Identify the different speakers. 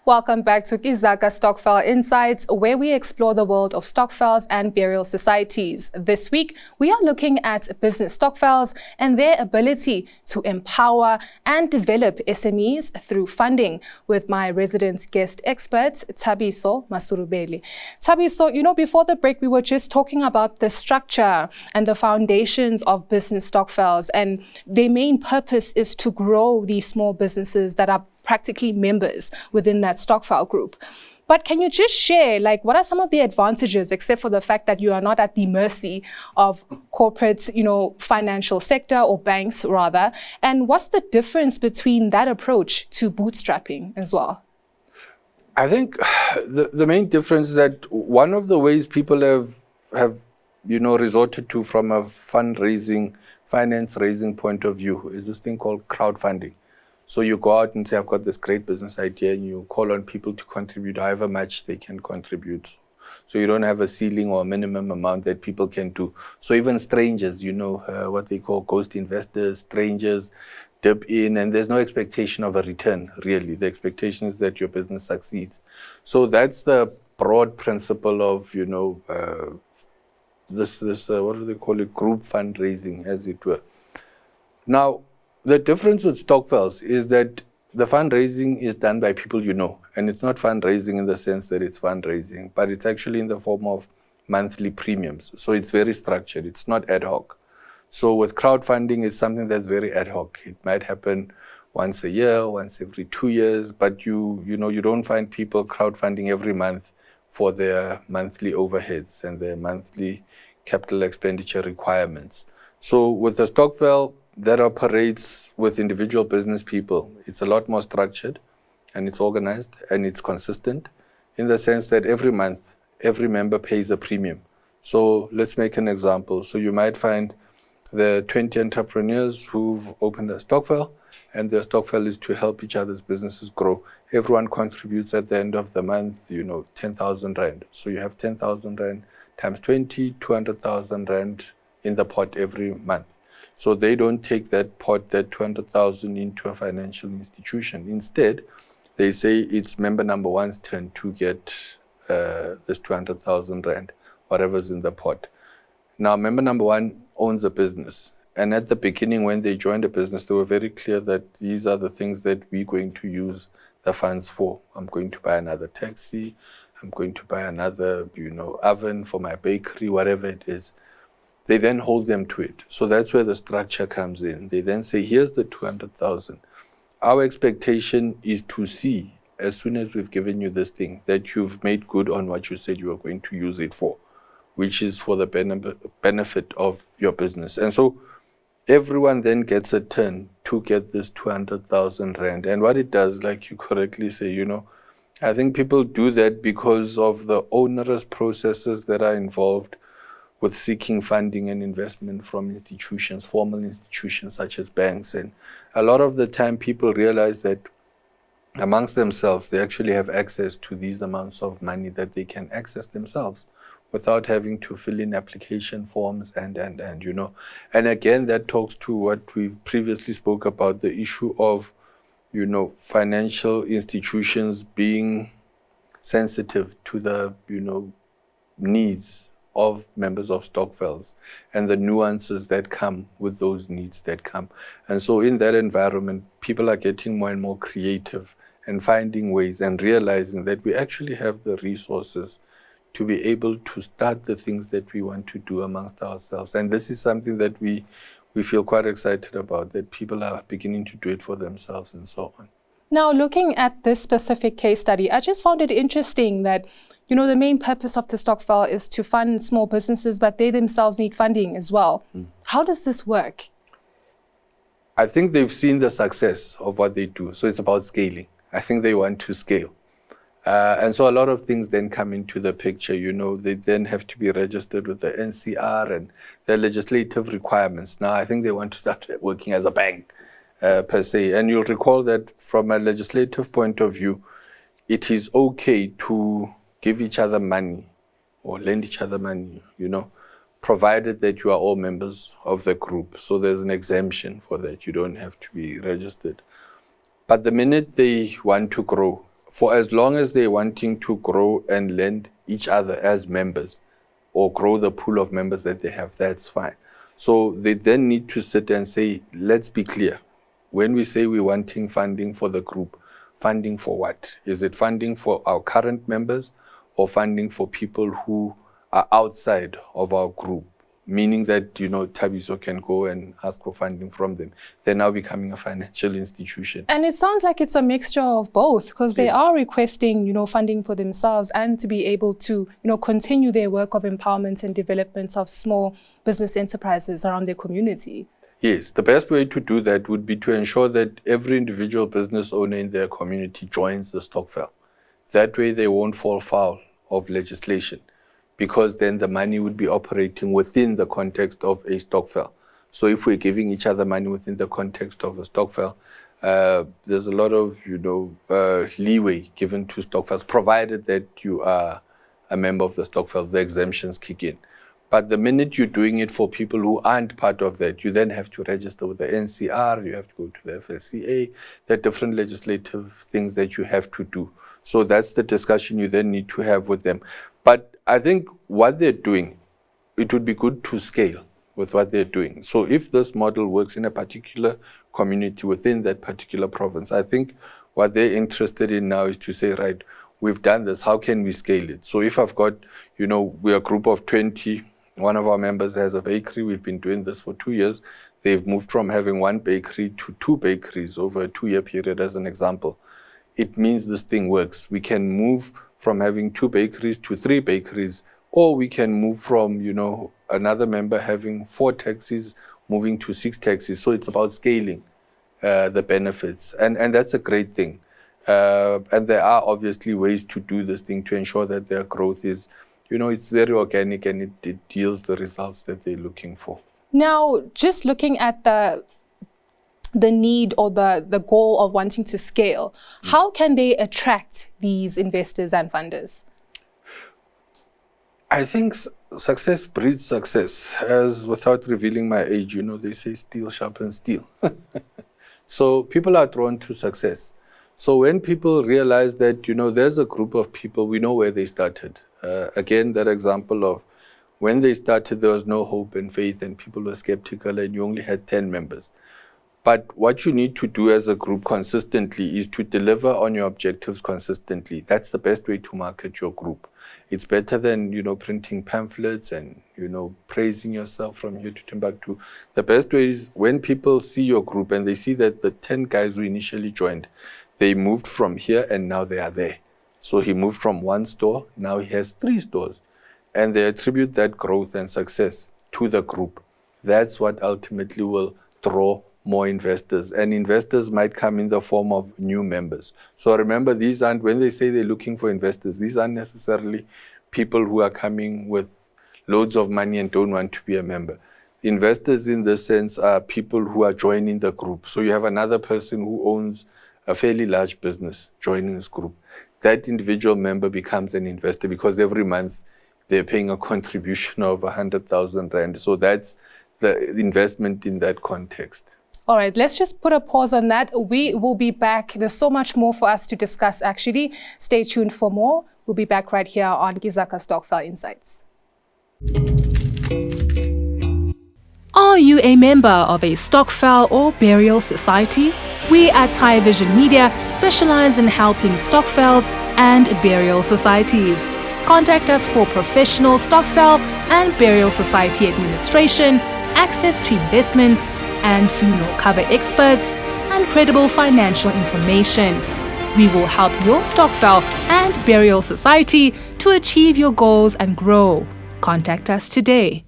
Speaker 1: Welcome back to Zaka Stokvel Insights, where we explore the world of stokvels and burial societies. This week, we are looking at business stokvels and their ability to empower and develop SMEs through funding with my resident guest expert, Thabiso Masudubele. Thabiso, before the break, we were just talking about the structure and the foundations of business stokvels, and their main purpose is to grow these small businesses that are practically members within that stokvel group. But can you just share, what are some of the advantages, except for the fact that you are not at the mercy of corporate, financial sector or banks rather, and what's the difference between that approach to bootstrapping as well?
Speaker 2: I think the main difference is that one of the ways people have resorted to from a fundraising, finance raising point of view is this thing called crowdfunding. So you go out and say, I've got this great business idea, and you call on people to contribute however much they can contribute. So you don't have a ceiling or a minimum amount that people can do. So even strangers, what they call ghost investors, strangers dip in, and there's no expectation of a return, really. The expectation is that your business succeeds. So that's the broad principle of, this what do they call it, group fundraising, as it were. Now, the difference with stokvels is that the fundraising is done by people and it's not fundraising in the sense that it's fundraising, but it's actually in the form of monthly premiums. So it's very structured. It's not ad hoc. So with crowdfunding, it's something that's very ad hoc. It might happen once a year, once every 2 years, but you don't find people crowdfunding every month for their monthly overheads and their monthly capital expenditure requirements. So with the stokvel, that operates with individual business people, it's a lot more structured and it's organized and it's consistent in the sense that every month, every member pays a premium. So let's make an example. So you might find the 20 entrepreneurs who've opened a stokvel, and their stokvel is to help each other's businesses grow. Everyone contributes at the end of the month, 10,000 Rand. So you have 10,000 Rand times 20, 200,000 Rand in the pot every month. So they don't take that pot, that 200,000, into a financial institution. Instead, they say it's member number one's turn to get this 200,000 Rand, whatever's in the pot. Now, member number one owns a business. And at the beginning, when they joined the business, they were very clear that these are the things that we're going to use the funds for. I'm going to buy another taxi. I'm going to buy another, oven for my bakery, whatever it is. They then hold them to it. So that's where the structure comes in. They then say, here's the 200,000. Our expectation is to see, as soon as we've given you this thing, that you've made good on what you said you were going to use it for, which is for the benefit of your business. And so everyone then gets a turn to get this 200,000 Rand. And what it does, like you correctly say, I think people do that because of the onerous processes that are involved with seeking funding and investment from institutions, formal institutions such as banks. And a lot of the time people realize that amongst themselves, they actually have access to these amounts of money that they can access themselves without having to fill in application forms and again, that talks to what we've previously spoke about, the issue of, financial institutions being sensitive to the, needs of members of stokvels and the nuances that come with those needs that come. And so in that environment, people are getting more and more creative and finding ways and realizing that we actually have the resources to be able to start the things that we want to do amongst ourselves. And this is something that we feel quite excited about, that people are beginning to do it for themselves and so on.
Speaker 1: Now, looking at this specific case study, I just found it interesting that the main purpose of the stokvel is to fund small businesses, but they themselves need funding as well. How does this work?
Speaker 2: I think they've seen the success of what they do. So it's about scaling. I think they want to scale. And so a lot of things then come into the picture. They then have to be registered with the NCR and their legislative requirements. Now, I think they want to start working as a bank per se. And you'll recall that from a legislative point of view, it is okay to give each other money or lend each other money, provided that you are all members of the group. So there's an exemption for that. You don't have to be registered. But the minute they want to grow, for as long as they're wanting to grow and lend each other as members or grow the pool of members that they have, that's fine. So they then need to sit and say, let's be clear. When we say we're wanting funding for the group, funding for what? Is it funding for our current members or funding for people who are outside of our group? Meaning that, Thabiso can go and ask for funding from them. They're now becoming a financial institution.
Speaker 1: And it sounds like it's a mixture of both, because they are requesting, funding for themselves and to be able to, continue their work of empowerment and development of small business enterprises around their community.
Speaker 2: Yes, the best way to do that would be to ensure that every individual business owner in their community joins the Stokvel. That way they won't fall foul of legislation, because then the money would be operating within the context of a Stokvel. So if we're giving each other money within the context of a Stokvel, there's a lot of, leeway given to Stokvels, provided that you are a member of the Stokvel, the exemptions kick in. But the minute you're doing it for people who aren't part of that, you then have to register with the NCR, you have to go to the FSCA, there are different legislative things that you have to do. So that's the discussion you then need to have with them. But I think what they're doing, it would be good to scale with what they're doing. So if this model works in a particular community within that particular province, I think what they're interested in now is to say, right, we've done this, how can we scale it? So if I've got, we're a group of 20, one of our members has a bakery, we've been doing this for 2 years. They've moved from having one bakery to 2 bakeries over a 2-year period, as an example. It means this thing works. We can move from having 2 bakeries to 3 bakeries, or we can move from, another member having 4 taxis, moving to 6 taxis. So it's about scaling the benefits. And that's a great thing. And there are obviously ways to do this thing to ensure that their growth is, it's very organic and it yields the results that they're looking for.
Speaker 1: Now, just looking at the need or the goal of wanting to scale, how can they attract these investors and funders?
Speaker 2: I think success breeds success. As without revealing my age, they say steel sharpens steel. So people are drawn to success. So when people realize that, there's a group of people, we know where they started. Again, that example of when they started, there was no hope and faith and people were skeptical and you only had 10 members. But what you need to do as a group consistently is to deliver on your objectives consistently. That's the best way to market your group. It's better than, printing pamphlets and, praising yourself from here to Timbuktu. The best way is when people see your group and they see that the 10 guys who initially joined, they moved from here and now they are there. So he moved from 1 store, now he has 3 stores. And they attribute that growth and success to the group. That's what ultimately will draw more investors. And investors might come in the form of new members. So remember, these aren't, when they say they're looking for investors, these aren't necessarily people who are coming with loads of money and don't want to be a member. Investors in this sense are people who are joining the group. So you have another person who owns a fairly large business joining this group. That individual member becomes an investor because every month they're paying a contribution of 100,000 Rand. So that's the investment in that context.
Speaker 1: All right, let's just put a pause on that. We will be back. There's so much more for us to discuss, actually. Stay tuned for more. We'll be back right here on Zaka Stokvel Insights. Are you a member of a Stokvel or burial society? We at Tyvision Media specialize in helping Stokvels and burial societies. Contact us for professional Stokvel and burial society administration, access to investments and funeral cover experts, and credible financial information. We will help your Stokvel and burial society to achieve your goals and grow. Contact us today.